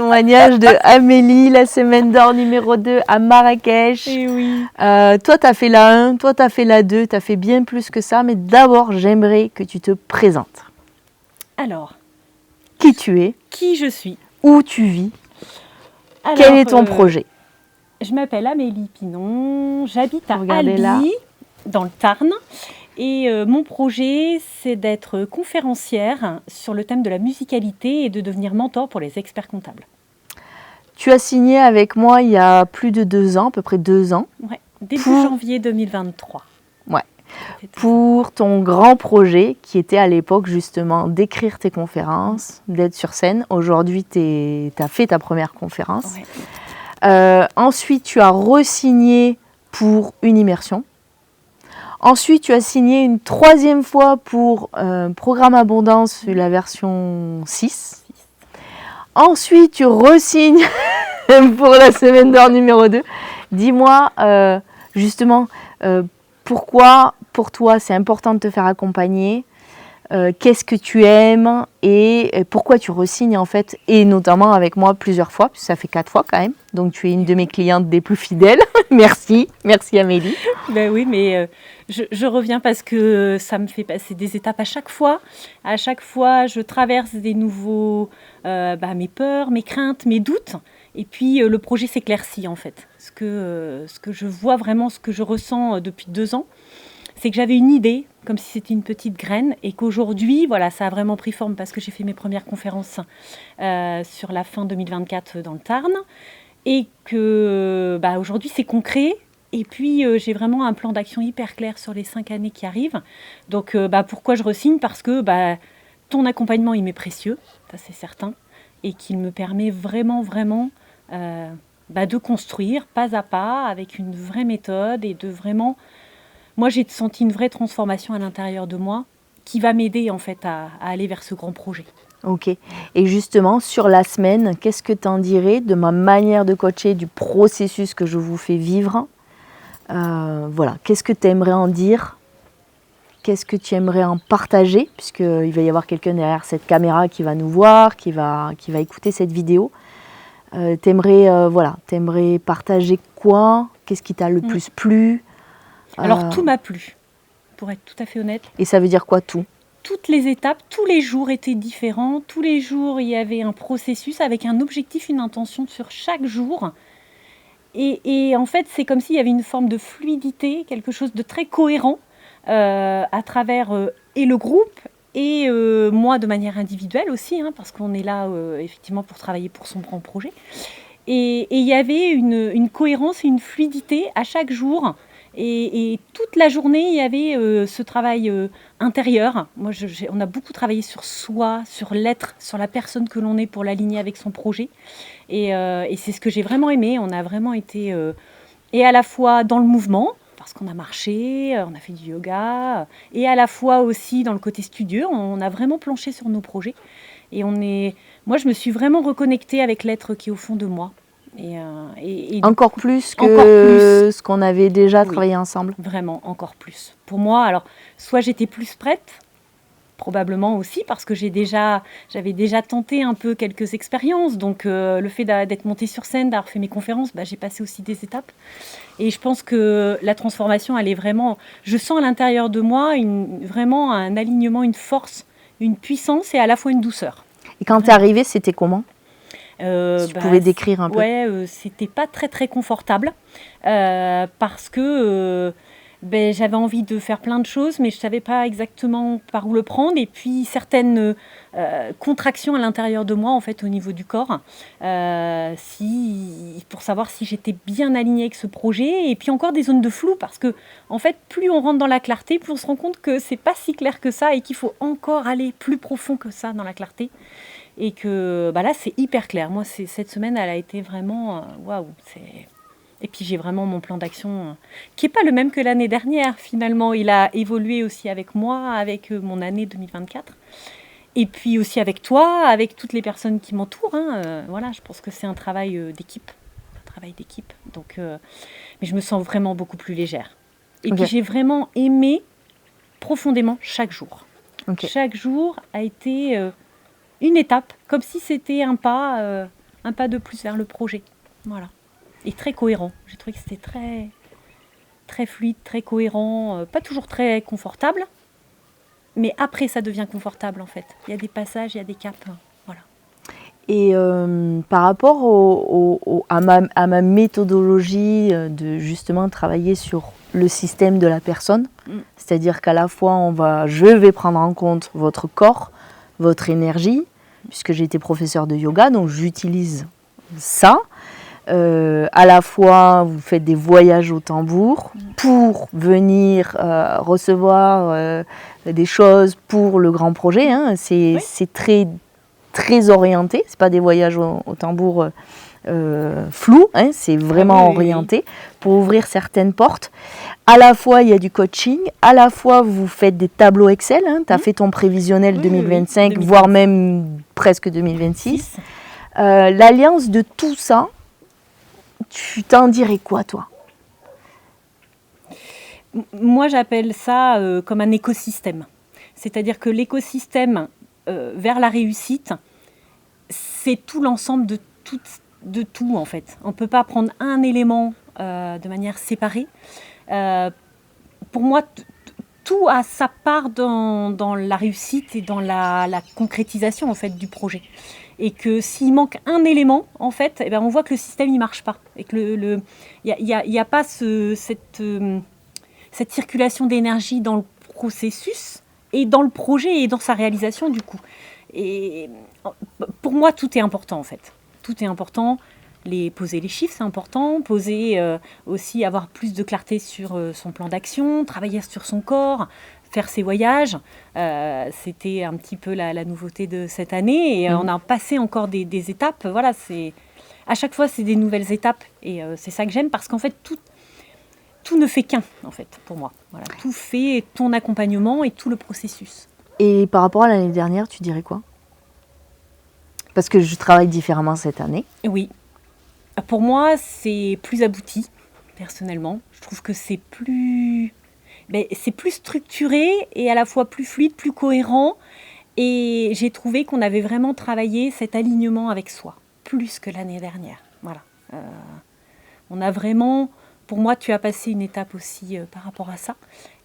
témoignage de Amélie, la semaine d'or numéro 2 à Marrakech. Et oui. Toi, tu as fait la 1, toi, tu as fait la 2, tu as fait bien plus que ça. Mais d'abord, j'aimerais que tu te présentes. Alors, Qui tu es, qui je suis? où tu vis, Alors, quel est ton projet? Je m'appelle Amélie Pinon, j'habite à Regardez Albi, là. dans le Tarn. Et mon projet, c'est d'être conférencière sur le thème de la musicalité et de devenir mentor pour les experts comptables. Tu as signé avec moi il y a plus de 2 ans, à peu près 2 ans. Ouais, début Pour- janvier 2023. Ouais. Ça fait 2 ans. Pour ton grand projet qui était à l'époque justement d'écrire tes conférences, d'être sur scène. Aujourd'hui, tu as fait ta première conférence. Ouais. Ensuite, tu as re-signé pour une immersion. Ensuite, tu as signé une 3e fois pour Programme Abondance, la version 6. Ensuite, tu re-signes pour la semaine d'or numéro 2. Dis-moi justement pourquoi pour toi c'est important de te faire accompagner, qu'est-ce que tu aimes et pourquoi tu re-signes en fait, et notamment avec moi plusieurs fois, puisque ça fait 4 fois quand même. Donc tu es une de mes clientes des plus fidèles. Merci Amélie. Ben oui, mais je reviens parce que ça me fait passer des étapes à chaque fois. À chaque fois, je traverse des nouveaux, mes peurs, mes craintes, mes doutes. Et puis, le projet s'éclaircit en fait. Ce que je vois vraiment, ce que je ressens depuis 2 ans, c'est que j'avais une idée, comme si c'était une petite graine, et qu'aujourd'hui, voilà, ça a vraiment pris forme parce que j'ai fait mes premières conférences sur la fin 2024 dans le Tarn. Et que aujourd'hui, c'est concret. Et puis, j'ai vraiment un plan d'action hyper clair sur les 5 années qui arrivent. Donc, pourquoi je re-signe? Parce que ton accompagnement, il m'est précieux, ça c'est certain. Et qu'il me permet vraiment, vraiment de construire pas à pas, avec une vraie méthode. Et de vraiment... Moi, j'ai senti une vraie transformation à l'intérieur de moi qui va m'aider en fait à aller vers ce grand projet. Ok. Et justement, sur la semaine, qu'est-ce que tu en dirais de ma manière de coacher, du processus que je vous fais vivre? Voilà. Qu'est-ce que tu aimerais en dire? Qu'est-ce que tu aimerais en partager? Puisqu'il va y avoir quelqu'un derrière cette caméra qui va nous voir, qui va écouter cette vidéo. T'aimerais partager quoi? Qu'est-ce qui t'a le plus plu? Alors, tout m'a plu, pour être tout à fait honnête. Et ça veut dire quoi, tout? Toutes les étapes, tous les jours étaient différents. Tous les jours, il y avait un processus avec un objectif, une intention sur chaque jour. Et en fait, c'est comme s'il y avait une forme de fluidité, quelque chose de très cohérent à travers et le groupe et moi de manière individuelle aussi, parce qu'on est là effectivement pour travailler pour son grand projet. Et il y avait une cohérence et une fluidité à chaque jour. Et toute la journée, il y avait ce travail intérieur. Moi, on a beaucoup travaillé sur soi, sur l'être, sur la personne que l'on est pour l'aligner avec son projet. Et c'est ce que j'ai vraiment aimé. On a vraiment été et à la fois dans le mouvement, parce qu'on a marché, on a fait du yoga, et à la fois aussi dans le côté studieux. On a vraiment planché sur nos projets. Et moi, je me suis vraiment reconnectée avec l'être qui est au fond de moi. Encore plus que encore plus. ce qu'on avait déjà travaillé ensemble. Vraiment, encore plus. Pour moi, alors, soit j'étais plus prête, probablement aussi, parce que j'avais déjà tenté un peu quelques expériences. Donc, le fait d'être montée sur scène, d'avoir fait mes conférences, j'ai passé aussi des étapes. Et je pense que la transformation, elle est vraiment... Je sens à l'intérieur de moi vraiment un alignement, une force, une puissance et à la fois une douceur. Et quand t'es arrivée, c'était comment? Tu pouvais décrire un peu? Ouais, c'était pas très très confortable parce que j'avais envie de faire plein de choses, mais je savais pas exactement par où le prendre. Et puis certaines contractions à l'intérieur de moi, en fait, au niveau du corps, pour savoir si j'étais bien alignée avec ce projet. Et puis encore des zones de flou, parce que en fait, plus on rentre dans la clarté, plus on se rend compte que c'est pas si clair que ça et qu'il faut encore aller plus profond que ça dans la clarté. Et que là, c'est hyper clair. Moi, cette semaine, elle a été vraiment... waouh, Et puis, j'ai vraiment mon plan d'action qui n'est pas le même que l'année dernière, finalement. Il a évolué aussi avec moi, avec mon année 2024. Et puis aussi avec toi, avec toutes les personnes qui m'entourent. Voilà, je pense que c'est un travail d'équipe. Donc, mais je me sens vraiment beaucoup plus légère. Et puis, j'ai vraiment aimé profondément chaque jour. Chaque jour a été... une étape, comme si c'était un pas un pas de plus vers le projet. Voilà. Et très cohérent. J'ai trouvé que c'était très fluide, très cohérent, pas toujours très confortable, mais après ça devient confortable en fait. Il y a des passages, il y a des caps. Voilà. Et par rapport à ma méthodologie de justement travailler sur le système de la personne, c'est-à-dire qu'à la fois je vais prendre en compte votre corps, votre énergie, puisque j'ai été professeur de yoga, donc j'utilise ça. À la fois, vous faites des voyages au tambour pour venir recevoir des choses pour le grand projet. Hein. C'est très orienté. C'est pas des voyages au tambour flous. Hein. C'est vraiment orienté pour ouvrir certaines portes. À la fois, il y a du coaching. À la fois, vous faites des tableaux Excel. Hein. Tu as fait ton prévisionnel 2025, voire même presque 2026. L'alliance de tout ça, tu t'en dirais quoi, toi? Moi, j'appelle ça comme un écosystème. C'est-à-dire que l'écosystème vers la réussite, c'est tout l'ensemble de tout, en fait. On ne peut pas prendre un élément de manière séparée. Pour moi, tout a sa part dans la réussite et dans la concrétisation, en fait, du projet. Et que s'il manque un élément, en fait, on voit que le système ne marche pas. Et que il y a pas cette circulation d'énergie dans le processus et dans le projet et dans sa réalisation, du coup. Et pour moi, tout est important, en fait. Tout est important. Poser les chiffres, c'est important. Aussi avoir plus de clarté sur son plan d'action, travailler sur son corps, faire ses voyages. C'était un petit peu la nouveauté de cette année. Et on a passé encore des étapes. Voilà, à chaque fois, c'est des nouvelles étapes. Et c'est ça que j'aime parce qu'en fait, tout ne fait qu'un, en fait, pour moi. Voilà, tout fait ton accompagnement et tout le processus. Et par rapport à l'année dernière, tu dirais quoi? Parce que je travaille différemment cette année. Oui. Pour moi, c'est plus abouti, personnellement. Je trouve que c'est plus structuré et à la fois plus fluide, plus cohérent. Et j'ai trouvé qu'on avait vraiment travaillé cet alignement avec soi, plus que l'année dernière. Voilà. On a vraiment... Pour moi, tu as passé une étape aussi par rapport à ça.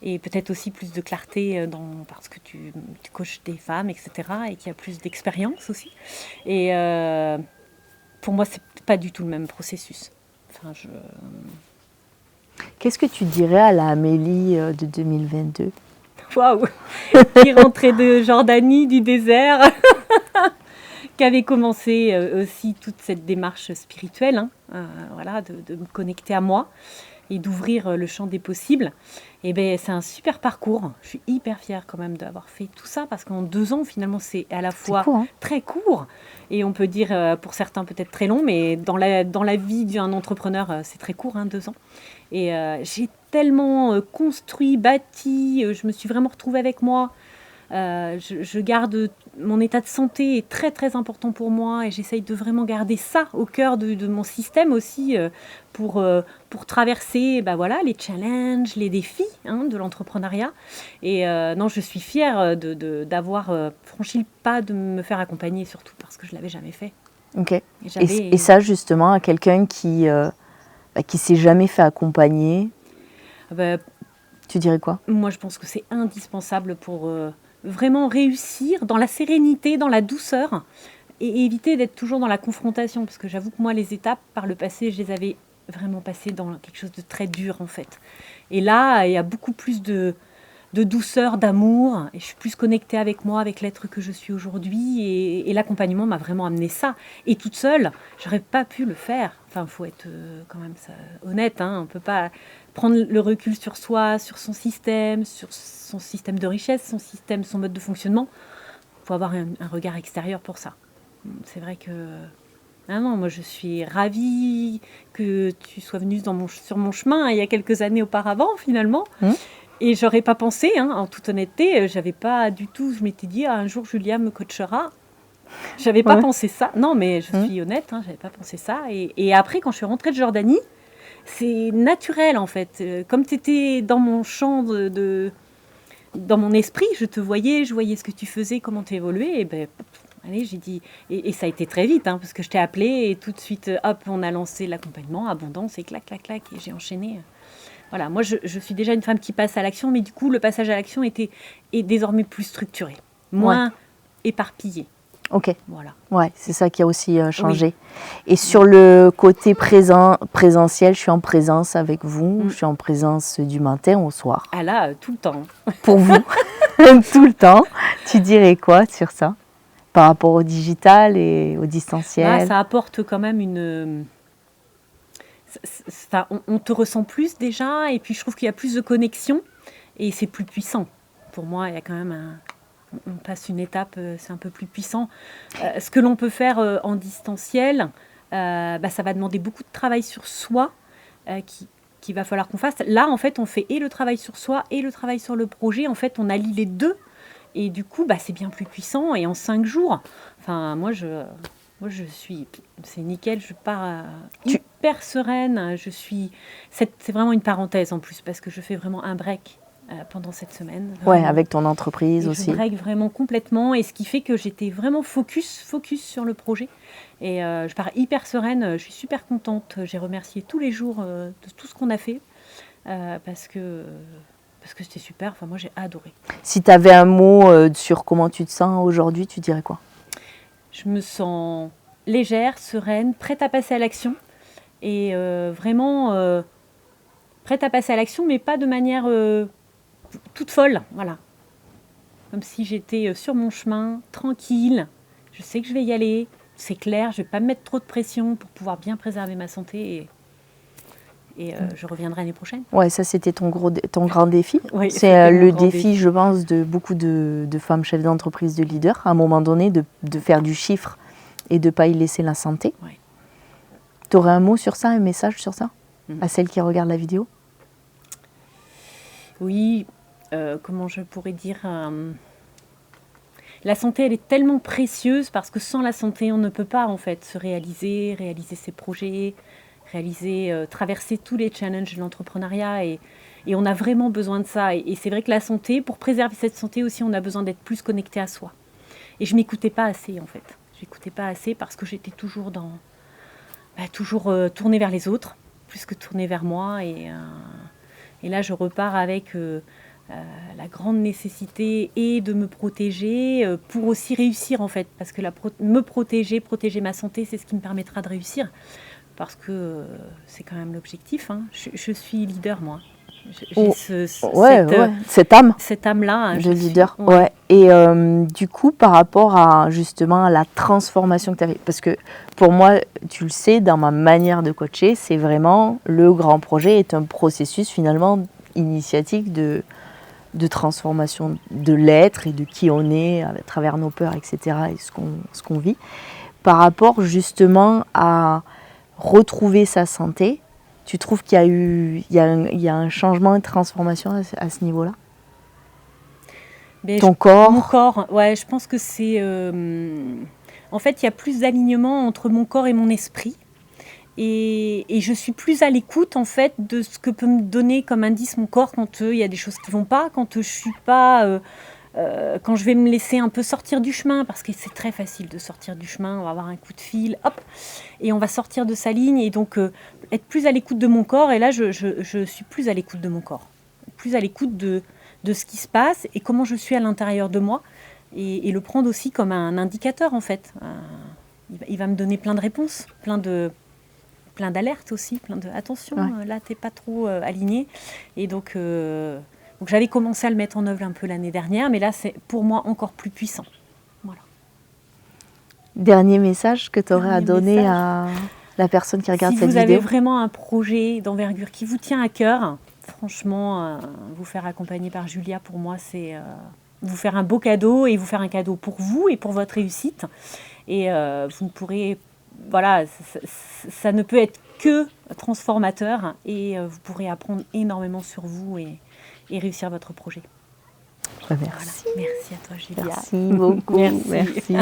Et peut-être aussi plus de clarté parce que tu coaches des femmes, etc. Et qu'il y a plus d'expérience aussi. Et pour moi, c'est pas du tout le même processus. Enfin, Qu'est-ce que tu dirais à la Amélie de 2022? Waouh! Qui rentrait de Jordanie, du désert, qui avait commencé aussi toute cette démarche spirituelle, voilà, de me connecter à moi et d'ouvrir le champ des possibles. Et c'est un super parcours. Je suis hyper fière quand même d'avoir fait tout ça parce qu'en 2 ans, finalement, c'est à la fois très court et on peut dire pour certains peut-être très long, mais dans la vie d'un entrepreneur, c'est très court, 2 ans. Et j'ai tellement construit, bâti, je me suis vraiment retrouvée avec moi. Je garde mon état de santé est très très important pour moi et j'essaye de vraiment garder ça au cœur de mon système aussi pour traverser les challenges, les défis de l'entrepreneuriat. Et non, je suis fière d'avoir franchi le pas de me faire accompagner, surtout parce que je ne l'avais jamais fait. Ok. Et ça justement à quelqu'un qui s'est jamais fait accompagner, tu dirais quoi? Moi je pense que c'est indispensable pour vraiment réussir dans la sérénité, dans la douceur et éviter d'être toujours dans la confrontation parce que j'avoue que moi les étapes par le passé je les avais vraiment passées dans quelque chose de très dur en fait. Et là il y a beaucoup plus de douceur, d'amour et je suis plus connectée avec moi, avec l'être que je suis aujourd'hui et l'accompagnement m'a vraiment amené ça. Et toute seule, j'aurais pas pu le faire. Enfin, faut être quand même honnête, on peut pas prendre le recul sur soi, sur son système de richesse, son mode de fonctionnement. Il faut avoir un regard extérieur pour ça. C'est vrai que... non, moi je suis ravie que tu sois venue sur mon chemin il y a quelques années auparavant finalement. Et j'aurais pas pensé, en toute honnêteté, j'avais pas du tout, je m'étais dit un jour Julia me coachera. J'avais pas pensé ça. Non, mais je suis honnête, j'avais pas pensé ça. Et après, quand je suis rentrée de Jordanie, c'est naturel en fait. Comme tu étais dans mon champ dans mon esprit, je te voyais, je voyais ce que tu faisais, comment tu évoluais. Et Allez, j'ai dit, et ça a été très vite, hein, parce que je t'ai appelé et tout de suite, hop, on a lancé l'accompagnement, abondance et clac, clac, clac, et j'ai enchaîné. Voilà, moi je suis déjà une femme qui passe à l'action, mais du coup le passage à l'action est désormais plus structuré, moins éparpillé. Ok. Voilà. Ouais, c'est ça qui a aussi changé. Et sur le côté présentiel, je suis en présence avec vous, je suis en présence du matin au soir. Ah là, tout le temps. Pour vous, tout le temps. Tu dirais quoi sur ça par rapport au digital et au distanciel? Ça apporte quand même une... on te ressent plus déjà, et puis je trouve qu'il y a plus de connexion, et c'est plus puissant. Pour moi, il y a quand même on passe une étape, c'est un peu plus puissant. Ce que l'on peut faire en distanciel, ça va demander beaucoup de travail sur soi, qu'il va falloir qu'on fasse. Là, en fait, on fait et le travail sur soi et le travail sur le projet. En fait, on allie les deux. Et du coup, c'est bien plus puissant. Et en 5 jours, enfin, moi, je suis... C'est nickel, je pars hyper sereine. C'est vraiment une parenthèse en plus, parce que je fais vraiment un break pendant cette semaine. Ouais, avec ton entreprise aussi. Je break vraiment complètement, et ce qui fait que j'étais vraiment focus sur le projet. Et je pars hyper sereine, je suis super contente. J'ai remercié tous les jours de tout ce qu'on a fait, parce que c'était super. Enfin, moi, j'ai adoré. Si tu avais un mot sur comment tu te sens aujourd'hui, tu dirais quoi? Je me sens légère, sereine, prête à passer à l'action. Et vraiment prête à passer à l'action, mais pas de manière toute folle. Voilà. Comme si j'étais sur mon chemin, tranquille. Je sais que je vais y aller. C'est clair, je ne vais pas me mettre trop de pression pour pouvoir bien préserver ma santé. Et je reviendrai l'année prochaine. Ouais, ça c'était ton grand défi. Oui, c'est le défi, je pense, de beaucoup de femmes chefs d'entreprise, de leaders, à un moment donné, de faire du chiffre et de ne pas y laisser la santé. Ouais. Tu aurais un mot sur ça, un message sur ça, à celles qui regardent la vidéo? Oui, comment je pourrais dire la santé, elle est tellement précieuse, parce que sans la santé, on ne peut pas en fait se réaliser ses projets, traverser tous les challenges de l'entrepreneuriat, et on a vraiment besoin de ça. Et c'est vrai que la santé, pour préserver cette santé aussi, on a besoin d'être plus connecté à soi. Et je m'écoutais pas assez en fait. Je m'écoutais pas assez parce que j'étais toujours tournée vers les autres, plus que tournée vers moi. Et là, je repars avec la grande nécessité et de me protéger pour aussi réussir en fait, parce que me protéger ma santé, c'est ce qui me permettra de réussir, parce que c'est quand même l'objectif, hein. Je suis leader, moi. J'ai cette âme, cette âme-là, de leader. Ouais. Et du coup, par rapport à justement à la transformation que tu avais, parce que pour moi, tu le sais, dans ma manière de coacher, c'est vraiment le grand projet est un processus finalement initiatique de transformation de l'être et de qui on est à travers nos peurs, etc. et ce qu'on vit. Par rapport justement à retrouver sa santé, tu trouves qu'il y a un changement, une transformation à ce niveau-là? Ton corps? Mon corps, ouais, je pense que c'est... en fait, il y a plus d'alignement entre mon corps et mon esprit. Et je suis plus à l'écoute en fait de ce que peut me donner comme indice mon corps quand il y a des choses qui ne vont pas, quand je suis pas... quand je vais me laisser un peu sortir du chemin, parce que c'est très facile de sortir du chemin, on va avoir un coup de fil, hop, et on va sortir de sa ligne, et donc être plus à l'écoute de mon corps. Et là, je suis plus à l'écoute de mon corps, plus à l'écoute de ce qui se passe et comment je suis à l'intérieur de moi, et le prendre aussi comme un indicateur en fait. Il va me donner plein de réponses, plein d'alertes aussi, attention, là t'es pas trop aligné. Et donc j'avais commencé à le mettre en œuvre un peu l'année dernière, mais là c'est pour moi encore plus puissant. Voilà. Dernier message que tu aurais à donner à la personne qui regarde cette vidéo? Si vous avez vraiment un projet d'envergure qui vous tient à cœur, franchement, vous faire accompagner par Julia, pour moi, c'est vous faire un beau cadeau, et vous faire un cadeau pour vous et pour votre réussite. Et vous ne pourrez... Voilà, ça ne peut être que transformateur, et vous pourrez apprendre énormément sur vous et réussir votre projet. Merci. Voilà. Merci à toi, Julia. Merci beaucoup. Merci.